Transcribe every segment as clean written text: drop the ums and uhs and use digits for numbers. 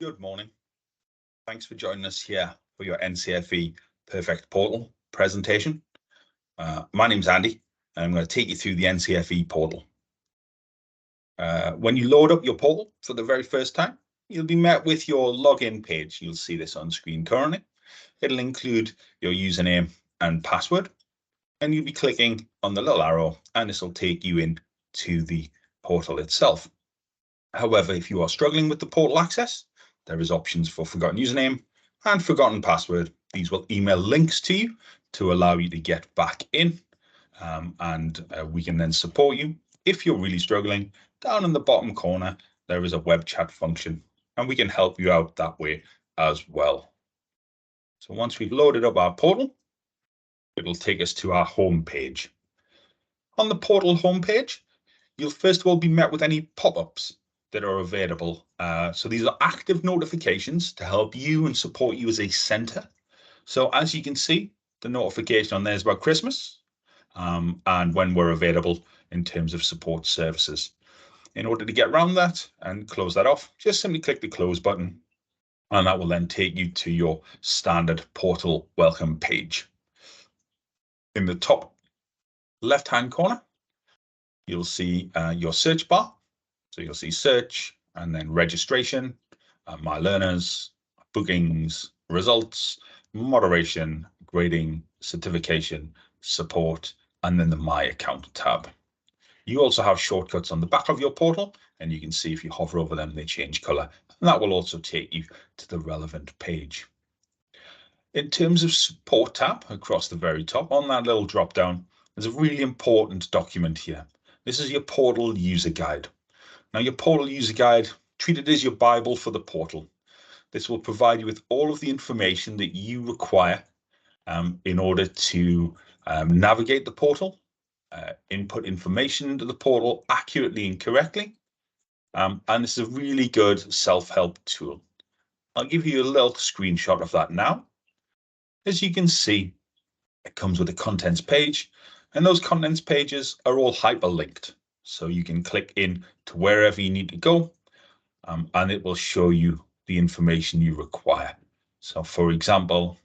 Good morning. Thanks for joining us here for your NCFE Perfect Portal presentation. My name's Andy, and I'm going to take you through the NCFE portal. When you load up your portal for the very first time, you'll be met with your login page. You'll see this on screen currently. It'll include your username and password, and you'll be clicking on the little arrow, and this will take you in to the portal itself. However, if you are struggling with the portal access, there is options for forgotten username and forgotten password. These will email links to you to allow you to get back in, and we can then support you. If you're really struggling, down in the bottom corner, there is a web chat function, and we can help you out that way as well. So once we've loaded up our portal, it'll take us to our home page. On the portal homepage, you'll first of all be met with any pop-ups that are available. So these are active notifications to help you and support you as a center. So as you can see, the notification on there is about Christmas and when we're available in terms of support services. In order to get around that and close that off, just simply click the close button, and that will then take you to your standard portal welcome page. In the top left-hand corner, you'll see your search bar. So you'll see search and then registration, my learners, bookings, results, moderation, grading, certification, support, and then the My Account tab. You also have shortcuts on the back of your portal, and you can see if you hover over them, they change color. And that will also take you to the relevant page. In terms of support tab across the very top, on that little drop down, there's a really important document here. This is your portal user guide. Now, your portal user guide, treat it as your Bible for the portal. This will provide you with all of the information that you require in order to navigate the portal, input information into the portal accurately and correctly. And this is a really good self-help tool. I'll give you a little screenshot of that now. As you can see, it comes with a contents page, and those contents pages are all hyperlinked. So you can click in to wherever you need to go, and it will show you the information you require. So for example,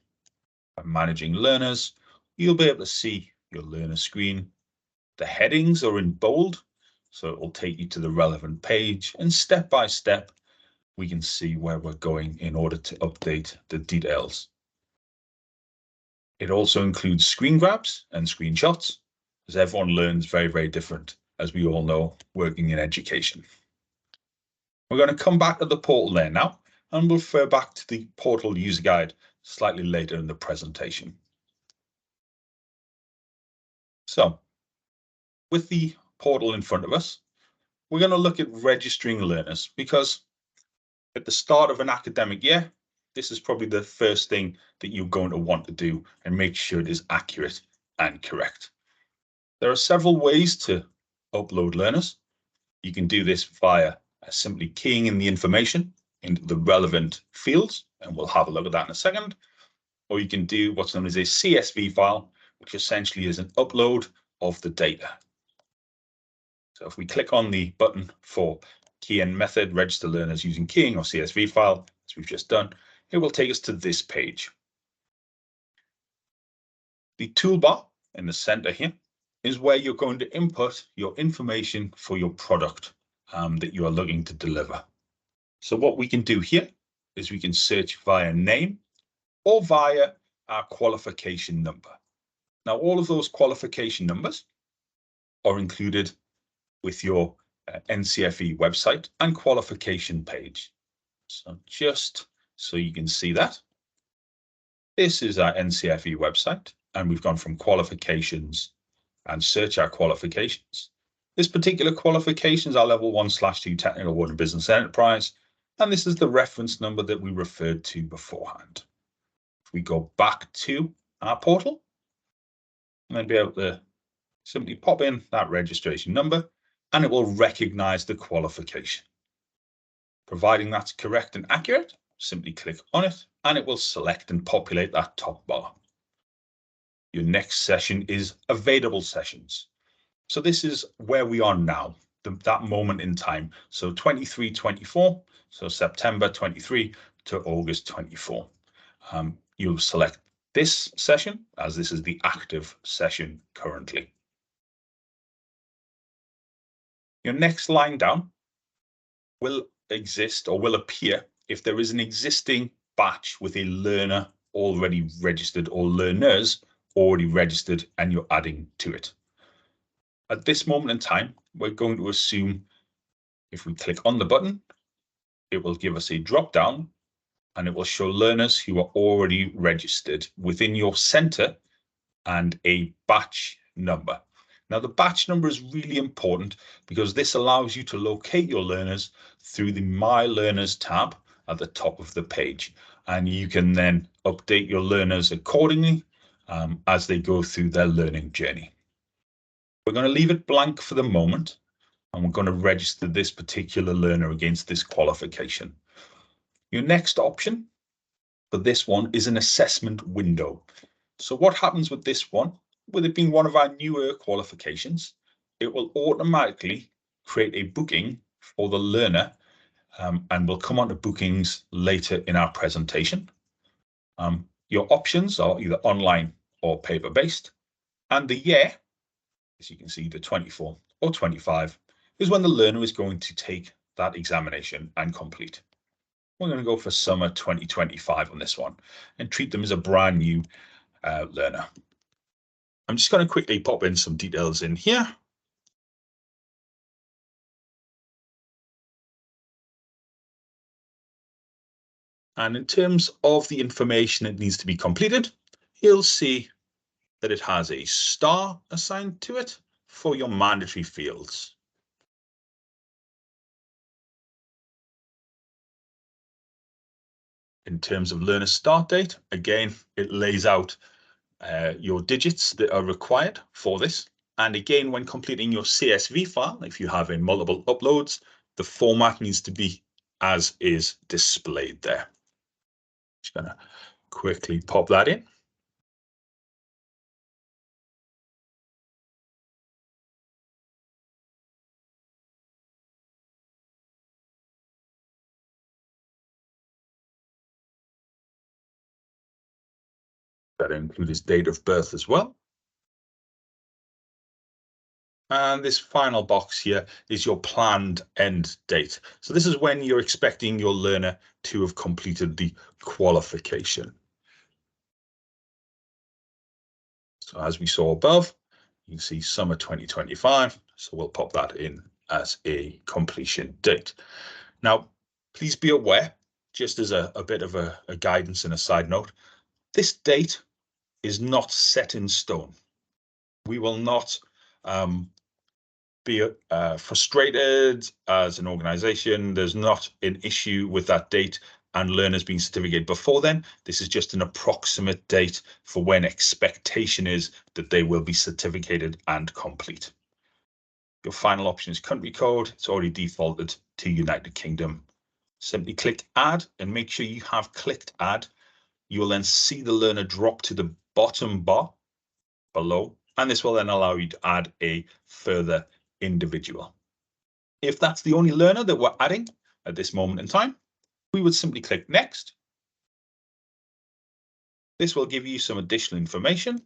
managing learners, you'll be able to see your learner screen. The headings are in bold, so it will take you to the relevant page, and step by step, we can see where we're going in order to update the details. It also includes screen grabs and screenshots, as everyone learns very, very different, as we all know, working in education. We're going to come back to the portal there now, and we'll refer back to the portal user guide slightly later in the presentation. So, with the portal in front of us, we're going to look at registering learners, because at the start of an academic year, this is probably the first thing that you're going to want to do and make sure it is accurate and correct. There are several ways to upload learners. You can do this via simply keying in the information into the relevant fields, and we'll have a look at that in a second. Or you can do what's known as a CSV file, which essentially is an upload of the data. So if we click on the button for key in method, register learners using keying or CSV file, as we've just done, it will take us to this page. The toolbar in the center here is where you're going to input your information for your product that you are looking to deliver. So what we can do here is we can search via name or via our qualification number. Now, all of those qualification numbers are included with your NCFE website and qualification page. So just so you can see that, this is our NCFE website, and we've gone from qualifications and search our qualifications. This particular qualification is our level 1/2 technical 1 business enterprise, and this is the reference number that we referred to beforehand. If we go back to our portal, and then be able to simply pop in that registration number, and it will recognize the qualification. Providing that's correct and accurate, simply click on it, and it will select and populate that top bar. Your next session is available sessions. So this is where we are now. that moment in time. So 23, 24, so September 23 to August 24. You'll select this session as this is the active session currently. Your next line down will exist or will appear if there is an existing batch with a learner already registered or learners already registered and you're adding to it. At this moment in time, we're going to assume if we click on the button, it will give us a drop down and it will show learners who are already registered within your center and a batch number. Now, the batch number is really important because this allows you to locate your learners through the My Learners tab at the top of the page. And you can then update your learners accordingly as they go through their learning journey. We're going to leave it blank for the moment, and we're going to register this particular learner against this qualification. Your next option for this one is an assessment window. So what happens with this one, with it being one of our newer qualifications, it will automatically create a booking for the learner and we'll come on to bookings later in our presentation. Your options are either online or paper-based, and the year, as you can see, the 24 or 25, is when the learner is going to take that examination and complete. We're going to go for summer 2025 on this one and treat them as a brand new learner. I'm just going to quickly pop in some details in here. And in terms of the information that needs to be completed, you'll see that it has a star assigned to it for your mandatory fields. In terms of learner start date, again, it lays out your digits that are required for this. And again, when completing your CSV file, if you have in multiple uploads, the format needs to be as is displayed there. Just going to quickly pop that in. That includes his date of birth as well. And this final box here is your planned end date. So this is when you're expecting your learner to have completed the qualification. So as we saw above, you can see summer 2025. So we'll pop that in as a completion date. Now, please be aware, just as a bit of a guidance and a side note, this date is not set in stone. We will not be frustrated as an organization. There's not an issue with that date and learners being certificated before then. This is just an approximate date for when expectation is that they will be certificated and complete. Your final option is country code. It's already defaulted to United Kingdom. Simply click add and make sure you have clicked add. You will then see the learner drop to the bottom bar below, and this will then allow you to add a further individual. If that's the only learner that we're adding at this moment in time, we would simply click next. This will give you some additional information.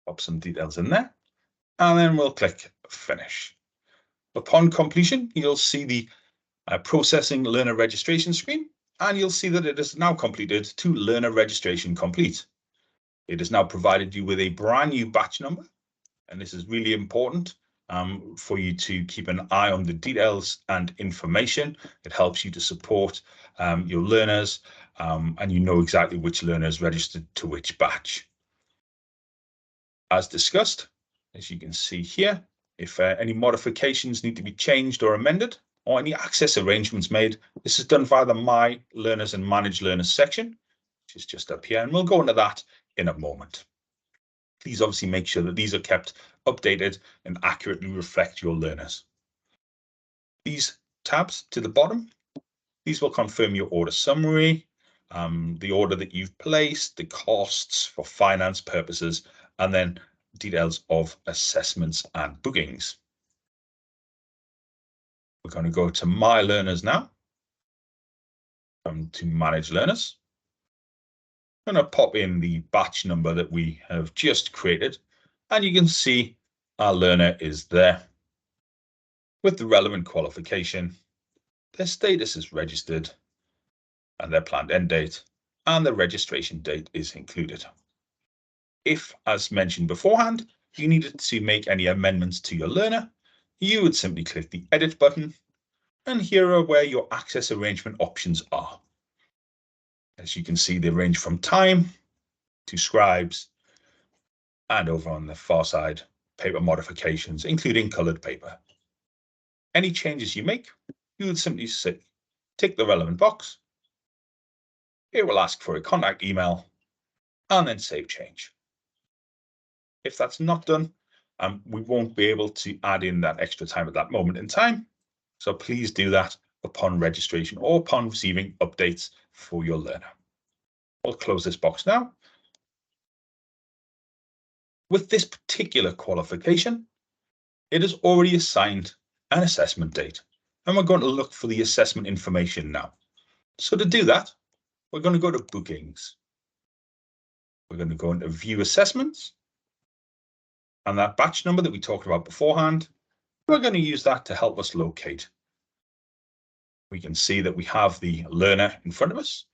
Pop some details in there, and then we'll click finish. Upon completion, you'll see the processing learner registration screen, and you'll see that it is now completed to learner registration complete. It has now provided you with a brand new batch number, and this is really important for you to keep an eye on the details and information. It helps you to support your learners, and you know exactly which learners registered to which batch. As discussed, as you can see here, if any modifications need to be changed or amended, or any access arrangements made, this is done via the My Learners and Manage Learners section, which is just up here, and we'll go into that in a moment. Please obviously make sure that these are kept updated and accurately reflect your learners. These tabs to the bottom. These will confirm your order summary, the order that you've placed, the costs for finance purposes, and then details of assessments and bookings. We're going to go to My Learners now. To Manage Learners. I'm going to pop in the batch number that we have just created, and you can see our learner is there with the relevant qualification. Their status is registered and their planned end date, and the registration date is included. If, as mentioned beforehand, you needed to make any amendments to your learner, you would simply click the Edit button, and here are where your access arrangement options are. As you can see, they range from time to scribes, and over on the far side, paper modifications, including colored paper. Any changes you make, you would simply tick the relevant box. It will ask for a contact email and then save change. If that's not done, we won't be able to add in that extra time at that moment in time. So please do that upon registration or upon receiving updates for your learner. We'll close this box now. With this particular qualification, it is already assigned an assessment date, and we're going to look for the assessment information now. So to do that, we're going to go to Bookings. We're going to go into View Assessments, and that batch number that we talked about beforehand, we're going to use that to help us locate. We can see that we have the learner in front of us.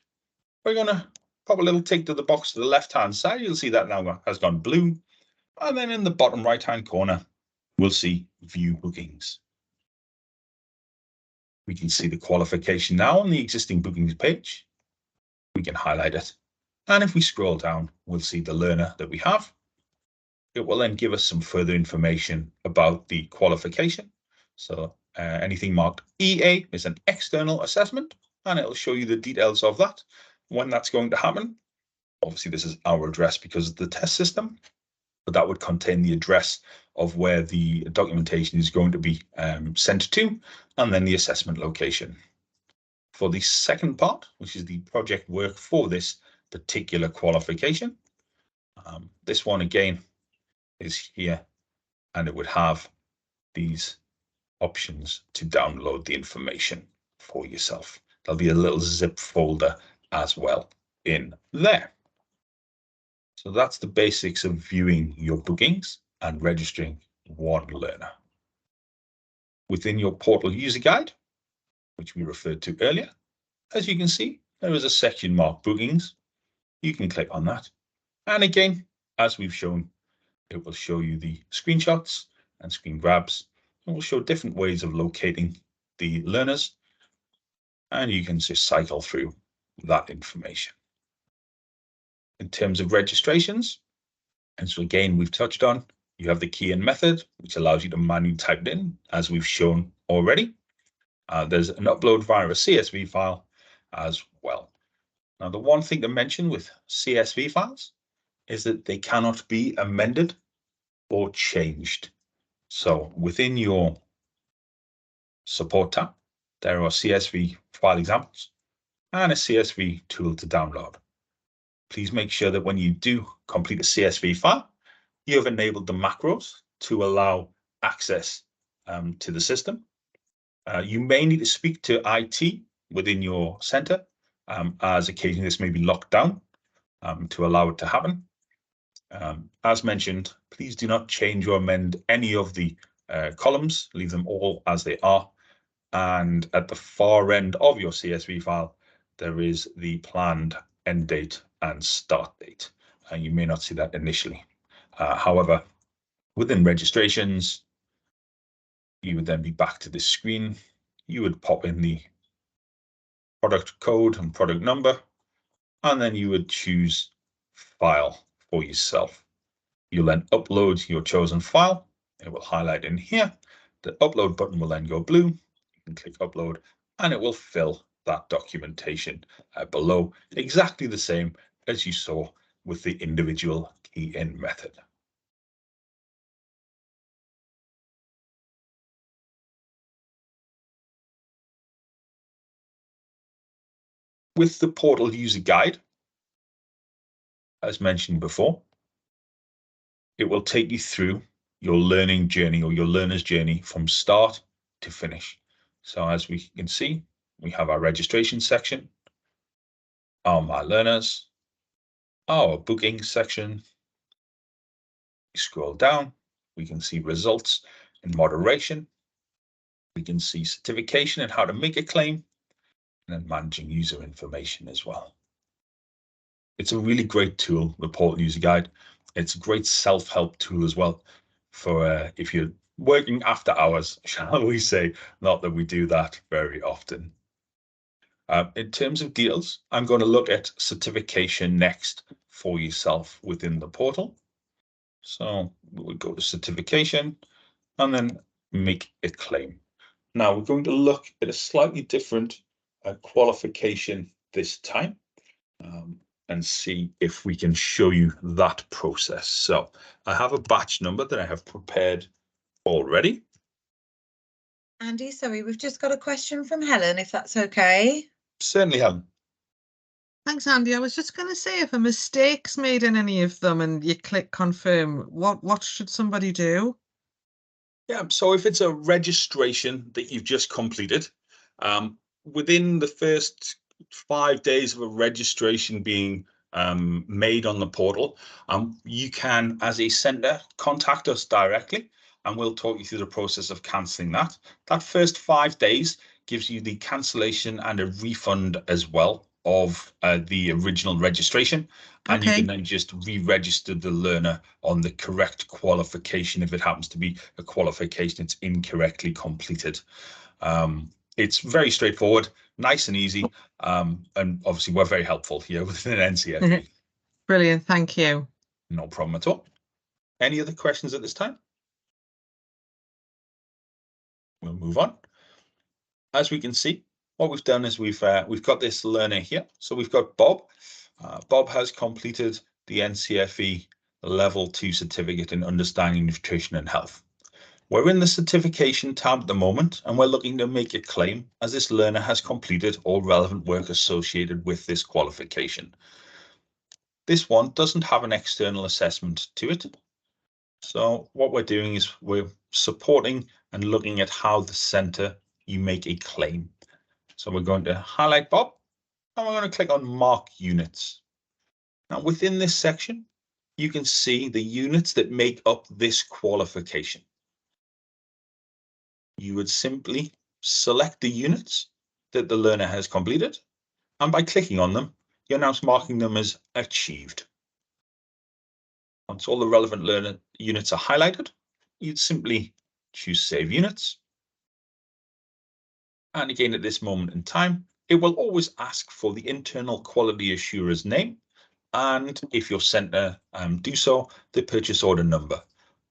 We're going to pop a little tick to the box to the left-hand side. You'll see that now has gone blue. And then in the bottom right-hand corner, we'll see View Bookings. We can see the qualification now on the existing bookings page. We can highlight it. And if we scroll down, we'll see the learner that we have. It will then give us some further information about the qualification. So anything marked EA is an external assessment, and it'll show you the details of that, when that's going to happen. Obviously, this is our address because of the test system, but that would contain the address of where the documentation is going to be sent to, and then the assessment location. For the second part, which is the project work for this particular qualification, this one again is here, and it would have these options to download the information for yourself. There'll be a little zip folder as well in there. So that's the basics of viewing your bookings and registering one learner. Within your portal user guide, which we referred to earlier, as you can see, there is a section marked Bookings. You can click on that. And again, as we've shown, it will show you the screenshots and screen grabs. It will show different ways of locating the learners, and you can just cycle through that information. In terms of registrations, and so again, we've touched on, you have the key in method, which allows you to manually type it in, as we've shown already. There's an upload via a CSV file as well. Now, the one thing to mention with CSV files is that they cannot be amended or changed. So within your support tab, there are CSV file examples and a CSV tool to download. Please make sure that when you do complete a CSV file, you have enabled the macros to allow access to the system. You may need to speak to IT within your center, as occasionally this may be locked down to allow it to happen. As mentioned, please do not change or amend any of the columns, leave them all as they are. And at the far end of your CSV file, there is the planned end date and start date. And you may not see that initially. However, within registrations, you would then be back to this screen. You would pop in the product code and product number, and then you would choose file for yourself. You'll then upload your chosen file. It will highlight in here. The upload button will then go blue. You can click upload, and it will fill that documentation below, exactly the same as you saw with the individual key in method. with the portal user guide, as mentioned before, it will take you through your learning journey or your learner's journey from start to finish. So as we can see, we have our registration section, our My Learners, our booking section. We scroll down, we can see results and moderation. We can see certification and how to make a claim, and then managing user information as well. It's a really great tool, the Portal User Guide. It's a great self-help tool as well for if you're working after hours, shall we say, not that we do that very often. In terms of deals, I'm going to look at certification next for yourself within the portal. So we'll go to certification and then make a claim. Now we're going to look at a slightly different qualification this time and see if we can show you that process. So I have a batch number that I have prepared already. Andy, sorry, we've just got a question from Helen, if that's okay. Certainly, Helen. Thanks, Andy. I was just going to say, if a mistake's made in any of them and you click confirm, what should somebody do? Yeah, so if it's a registration that you've just completed, within the first 5 days of a registration being made on the portal, you can, as a centre, contact us directly and we'll talk you through the process of cancelling that. That first 5 days gives you the cancellation and a refund as well of the original registration. And you can then just re-register the learner on the correct qualification if it happens to be a qualification it's incorrectly completed. It's very straightforward, nice and easy, and obviously we're very helpful here within NCFE. Brilliant, thank you. No problem at all. Any other questions at this time? We'll move on. As we can see, what we've done is we've got this learner here. So we've got Bob. Bob has completed the NCFE Level 2 certificate in Understanding Nutrition and Health. We're in the certification tab at the moment, and we're looking to make a claim as this learner has completed all relevant work associated with this qualification. This one doesn't have an external assessment to it. So what we're doing is we're supporting and looking at how the centre you make a claim. So we're going to highlight Bob and we're going to click on Mark Units. Now within this section, you can see the units that make up this qualification. You would simply select the units that the learner has completed, and by clicking on them, you're now marking them as achieved. Once all the relevant learner units are highlighted, you'd simply choose Save Units. And again, at this moment in time, it will always ask for the internal quality assurer's name, and if your centre do so, the purchase order number.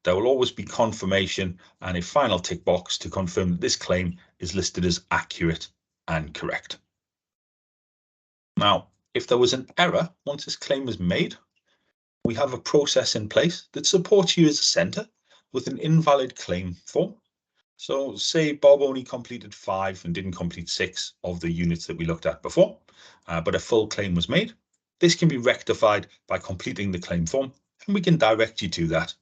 There will always be confirmation and a final tick box to confirm that this claim is listed as accurate and correct. Now, if there was an error once this claim is made, we have a process in place that supports you as a centre with an invalid claim form. So say Bob only completed 5 and didn't complete 6 of the units that we looked at before, but a full claim was made. This can be rectified by completing the claim form, and we can direct you to that.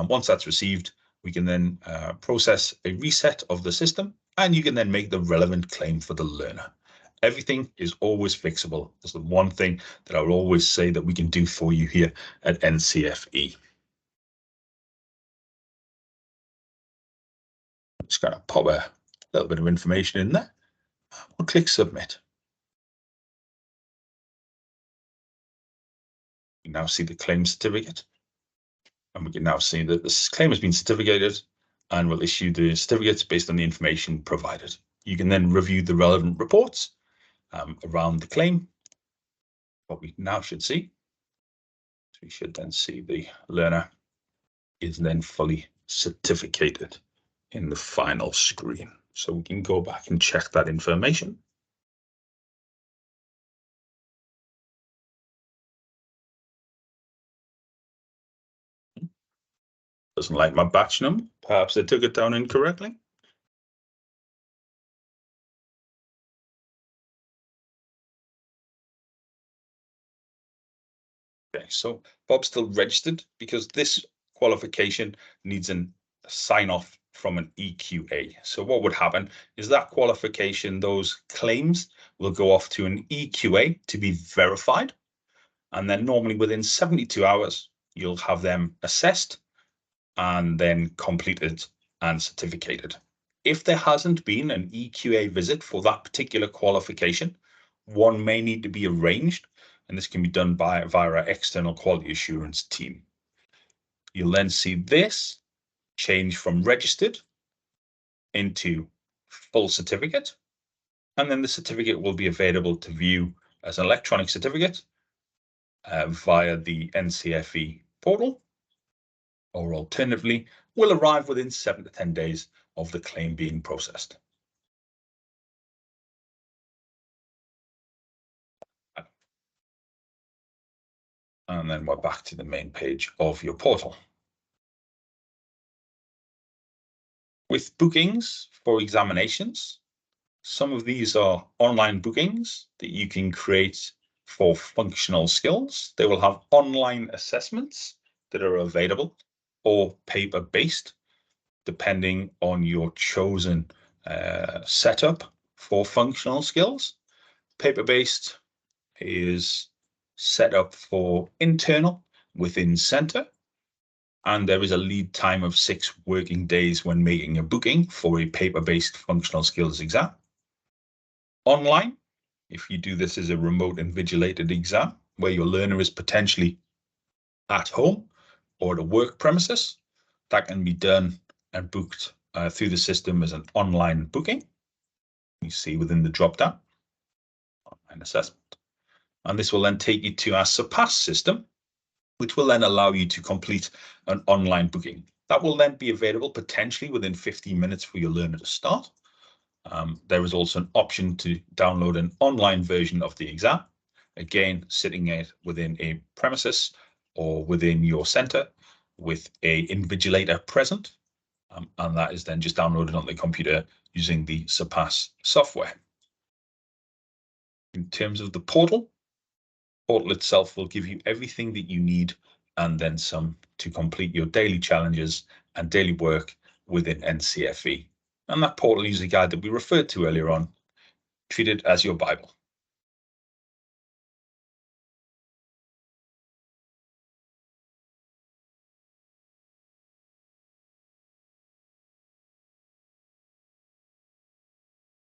Once that's received, we can then process a reset of the system, and you can then make the relevant claim for the learner. Everything is always fixable. That's the one thing that I will always say that we can do for you here at NCFE. Just going to pop a little bit of information in there. We'll click Submit. You now see the claim certificate, and we can now see that this claim has been certificated and will issue the certificates based on the information provided. You can then review the relevant reports around the claim. What we now should see, we should then see the learner is then fully certificated in the final screen. So we can go back and check that information. Doesn't like my batch number. Perhaps I took it down incorrectly. Okay, so Bob's still registered because this qualification needs a sign off from an EQA. So what would happen is that qualification, those claims will go off to an EQA to be verified. And then normally within 72 hours, you'll have them assessed and then completed and certificated. If there hasn't been an EQA visit for that particular qualification, one may need to be arranged, and this can be done via our external quality assurance team. You'll then see this change from registered into full certificate, and then the certificate will be available to view as an electronic certificate via the NCFE portal, or alternatively, will arrive within 7 to 10 days of the claim being processed. And then we're back to the main page of your portal. With bookings for examinations, some of these are online bookings that you can create for functional skills. They will have online assessments that are available or paper-based, depending on your chosen setup for functional skills. Paper-based is set up for internal within centre, and there is a lead time of 6 working days when making a booking for a paper-based functional skills exam. Online, if you do this as a remote invigilated exam, where your learner is potentially at home or at a work premises, that can be done and booked through the system as an online booking. You see within the drop-down, online assessment. And this will then take you to our Surpass system, which will then allow you to complete an online booking. That will then be available potentially within 15 minutes for your learner to start. There is also an option to download an online version of the exam, again, sitting it within a premises or within your center with a invigilator present. And that is then just downloaded on the computer using the Surpass software. In terms of the portal itself will give you everything that you need and then some to complete your daily challenges and daily work within NCFE. And that portal user guide that we referred to earlier on, treat it as your Bible.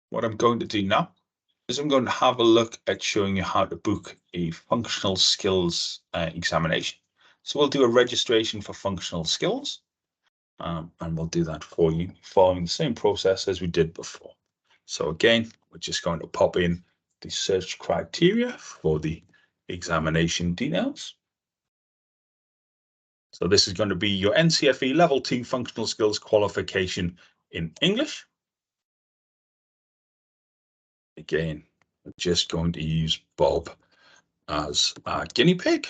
What I'm going to do now is I'm going to have a look at showing you how to book a functional skills examination. So we'll do a registration for functional skills, and we'll do that for you following the same process as we did before. So again, we're just going to pop in the search criteria for the examination details. So this is going to be your NCFE Level 2 Functional Skills Qualification in English. Again, we're just going to use Bob as our guinea pig.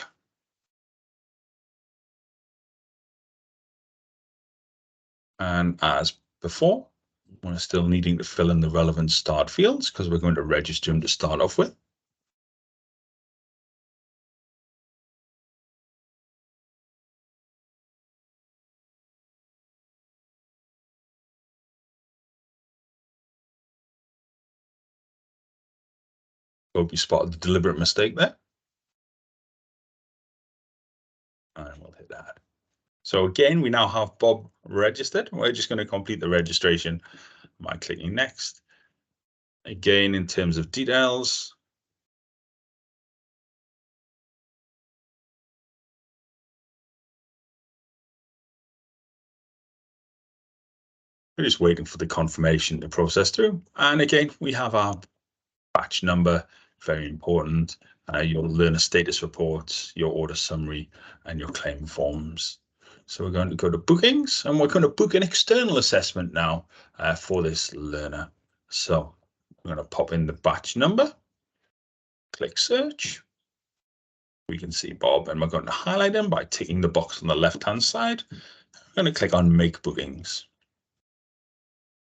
And as before, we're still needing to fill in the relevant start fields because we're going to register him to start off with. Hope you spotted the deliberate mistake there. And we'll hit that. So again, we now have Bob registered. We're just going to complete the registration by clicking next. Again, in terms of details, we're just waiting for the confirmation to process through. And again, we have our batch number, very important, your learner status reports, your order summary, and your claim forms. So we're going to go to bookings, and we're going to book an external assessment now for this learner. So we're going to pop in the batch number, click search. We can see Bob, and we're going to highlight him by ticking the box on the left-hand side. I'm going to click on Make Bookings.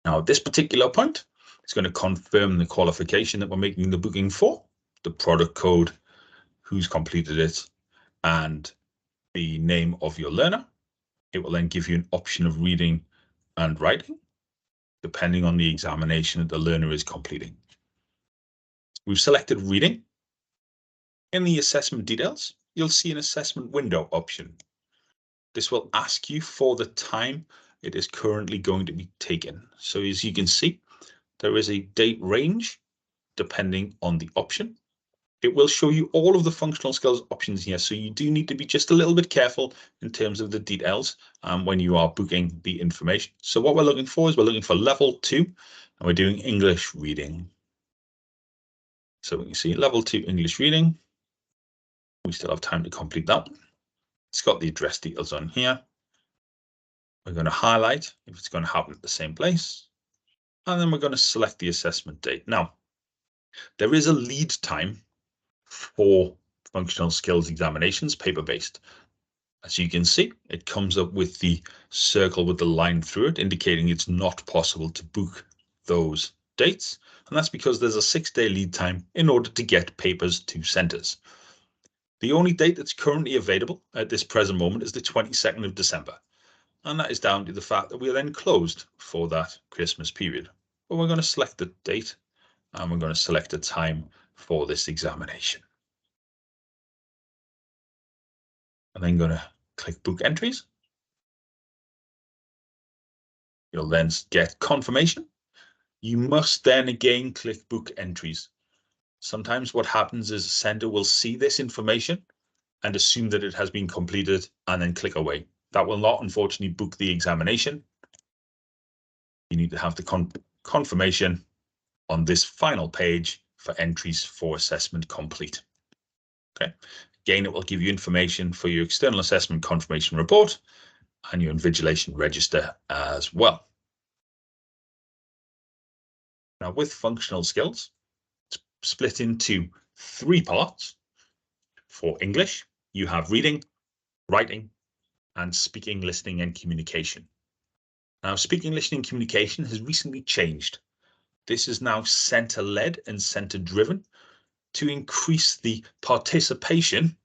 Now, at this particular point, it's going to confirm the qualification that we're making the booking for, the product code, who's completed it, and the name of your learner. It will then give you an option of reading and writing, depending on the examination that the learner is completing. We've selected reading. In the assessment details, you'll see an assessment window option. This will ask you for the time it is currently going to be taken. So as you can see, there is a date range depending on the option. It will show you all of the functional skills options here, so you do need to be just a little bit careful in terms of the details when you are booking the information. So what we're looking for is we're looking for level 2, and we're doing English reading. So we can see level 2 English reading. We still have time to complete that one. It's got the address details on here. We're going to highlight if it's going to happen at the same place, and then we're going to select the assessment date. Now, there is a lead time for functional skills examinations, paper-based. As you can see, it comes up with the circle with the line through it, indicating it's not possible to book those dates. And that's because there's a 6-day lead time in order to get papers to centres. The only date that's currently available at this present moment is the 22nd of December. And that is down to the fact that we are then closed for that Christmas period. But we're going to select the date and we're going to select a time for this examination. And then going to click book entries. You'll then get confirmation. You must then again click book entries. Sometimes what happens is a sender will see this information and assume that it has been completed and then click away. That will not, unfortunately, book the examination. You need to have the confirmation on this final page for entries for assessment complete. Okay. Again, it will give you information for your external assessment confirmation report and your invigilation register as well. Now, with functional skills, it's split into 3 parts. For English, you have reading, writing, and speaking, listening, and communication. Now, speaking, listening, and communication has recently changed. This is now centre-led and centre-driven to increase the participation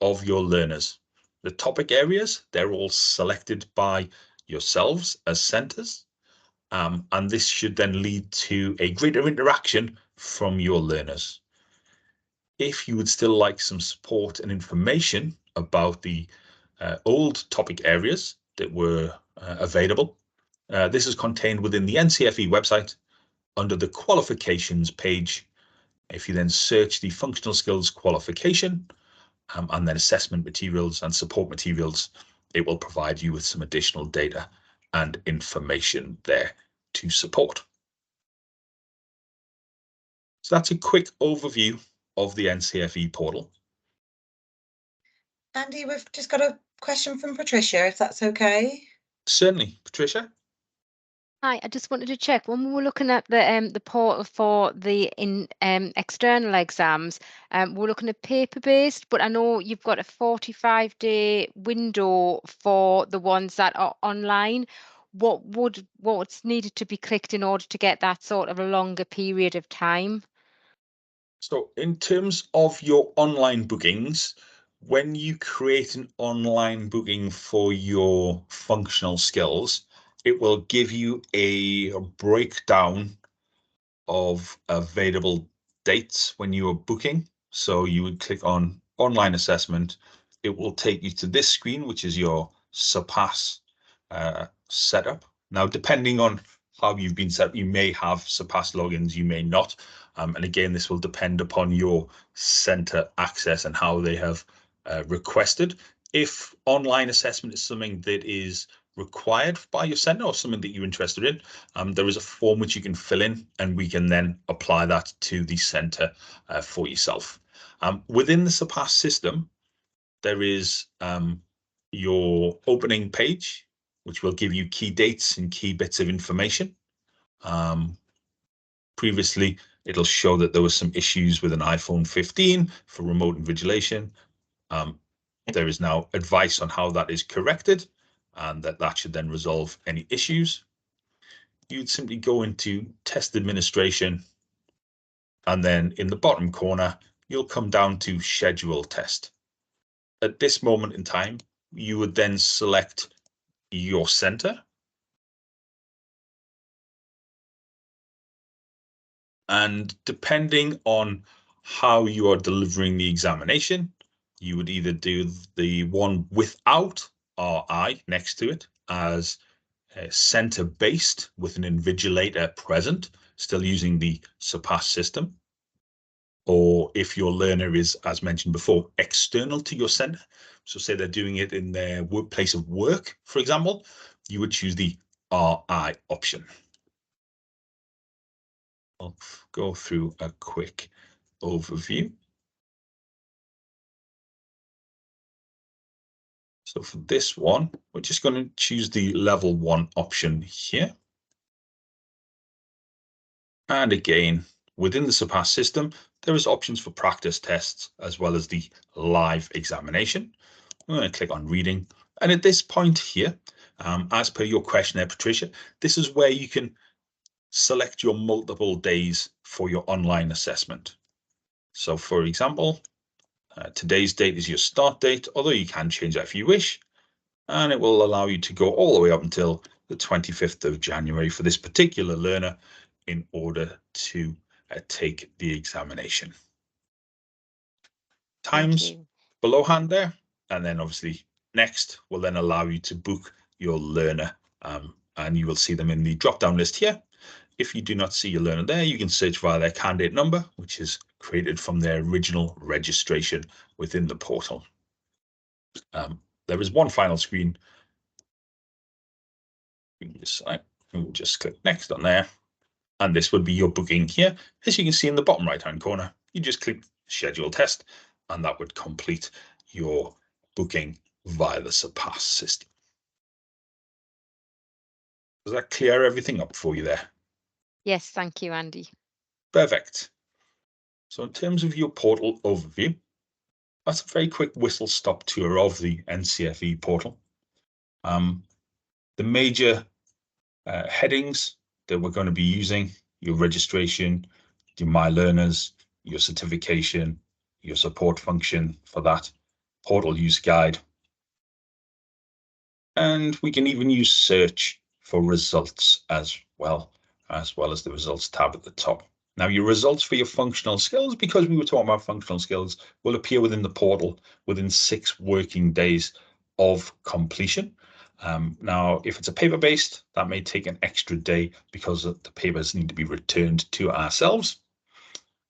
of your learners. The topic areas, they're all selected by yourselves as centres, and this should then lead to a greater interaction from your learners. If you would still like some support and information about the old topic areas that were available, this is contained within the NCFE website under the qualifications page. If you then search the functional skills qualification and then assessment materials and support materials, it will provide you with some additional data and information there to support. So that's a quick overview of the NCFE portal. Andy, we've just got a question from Patricia, if that's okay. Certainly, Patricia. Hi, I just wanted to check when we were looking at the portal for the external exams, we're looking at paper-based, but I know you've got a 45-day window for the ones that are online. What's needed to be clicked in order to get that sort of a longer period of time? So in terms of your online bookings, when you create an online booking for your functional skills, it will give you a breakdown of available dates when you are booking. So you would click on online assessment. It will take you to this screen, which is your Surpass setup. Now, depending on how you've been set up, you may have Surpass logins, you may not. And again, this will depend upon your center access and how they have requested. If online assessment is something that is required by your center or something that you're interested in, there is a form which you can fill in and we can then apply that to the center for yourself. Within the Surpass system, there is your opening page, which will give you key dates and key bits of information. Previously, it'll show that there was some issues with an iPhone 15 for remote invigilation. There is now advice on how that is corrected and that should then resolve any issues. You'd simply go into test administration, and then in the bottom corner, you'll come down to schedule test. at this moment in time, you would then select your center. And depending on how you are delivering the examination, you would either do the one without RI next to it as center-based with an invigilator present, still using the Surpass system. Or if your learner is, as mentioned before, external to your center, so say they're doing it in their workplace of work, for example, you would choose the RI option. I'll go through a quick overview. So for this one, we're just going to choose the level 1 option here. And again, within the Surpass system, there is options for practice tests as well as the live examination. I'm going to click on reading. And at this point here, as per your questionnaire, Patricia, this is where you can select your multiple days for your online assessment. So for example, today's date is your start date, although you can change that if you wish. And it will allow you to go all the way up until the 25th of January for this particular learner in order to take the examination. Times below hand there, and then obviously next will then allow you to book your learner, and you will see them in the drop-down list here. If you do not see your learner there, you can search via their candidate number, which is created from their original registration within the portal. There is one final screen. We'll just click next on there, and this would be your booking here. As you can see in the bottom right hand corner, you just click schedule test, and that would complete your booking via the Surpass system. Does that clear everything up for you there? Yes, thank you, Andy. Perfect. So in terms of your portal overview, that's a very quick whistle-stop tour of the NCFE portal. The major headings that we're going to be using: your registration, your My Learners, your certification, your support function for that, portal use guide. And we can even use search for results as well as the results tab at the top. Now, your results for your functional skills, because we were talking about functional skills, will appear within the portal within 6 working days of completion. Now, if it's a paper-based, that may take an extra day because the papers need to be returned to ourselves.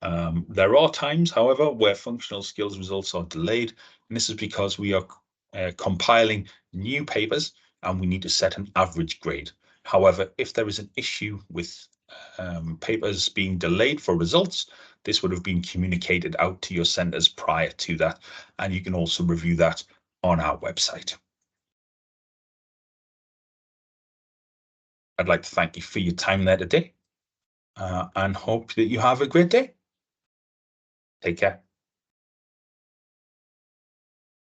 There are times, however, where functional skills results are delayed, and this is because we are compiling new papers and we need to set an average grade. However, if there is an issue with papers being delayed for results, this would have been communicated out to your centres prior to that, and you can also review that on our website. I'd like to thank you for your time there today, and hope that you have a great day. Take care.